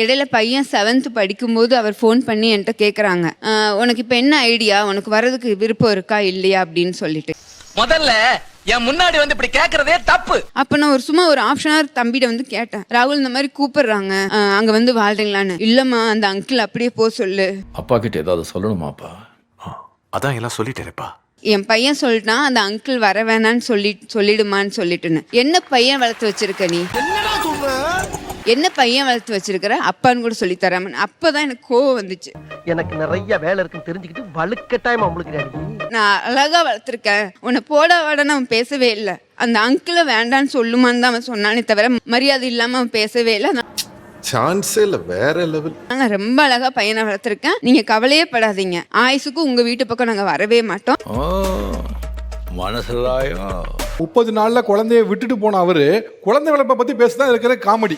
இடையில பையன் 7th படிக்கும்போது அவர் ஃபோன் பண்ணி என்கிட்ட கேட்குறாங்க, உனக்கு இப்போ என்ன ஐடியா, உனக்கு வர்றதுக்கு விருப்பம் இருக்கா இல்லையா அப்படின்னு சொல்லிட்டு. முதல்ல என் முன்னாடி வந்து இப்படி கேக்குறதே தப்பு. அப்ப நான் சும்மா ஒரு ஆப்ஷனா தம்பிட்ட வந்து கேட்டேன், ராகுல் இந்த மாதிரி கூப்பிடுறாங்க, அங்க வந்து வாழ்றீங்களான்னு. இல்லம்மா அந்த அங்கிள் அப்படியே போ சொல்லு. அப்பா கிட்ட ஏதாவது சொல்லணுமாப்பா? அதான் எல்லாம் சொல்லிட்டேனேப்பா. என் பையன் சொல்லிட்டான் அந்த அங்கிள் வர வேணான்னு சொல்லிடுமான்னு சொல்லிட்டுன்னு. என்ன பையன் வளர்த்து வச்சிருக்க நீ? என்ன பையன் வளர்த்து வச்சிருக்கிற? அப்பான்னு கூட சொல்லி தராம. அப்பதான் எனக்கு கோவம் வந்துச்சு. எனக்கு நிறைய வேலை இருக்குன்னு தெரிஞ்சுக்கிட்டு வலுக்கட்டாயமா உங்களுக்கு நான் அழகா வளர்த்துருக்கேன், உன்னை போட வாடன்னு அவன் பேசவே இல்லை. அந்த அங்கிளை வேண்டான்னு சொல்லுமான்னு தான் அவன் சொன்னானே தவிர மரியாதை இல்லாம அவன் பேசவே இல்லை. சான்ஸே இல்ல, வேற லெவல். நாங்க ரொம்ப அழகா பையனை வளர்த்துருக்கேன், நீங்க கவலையே படாதீங்க. ஆயுசுக்கு உங்க வீட்டு பக்கம் நாங்க வரவே மாட்டோம். மனசுலாயம் 30 நாள்ல குழந்தைய விட்டுட்டு போன அவரு குழந்தை வளர்ப்பை பத்தி பேசுதான் இருக்கிற காமெடி.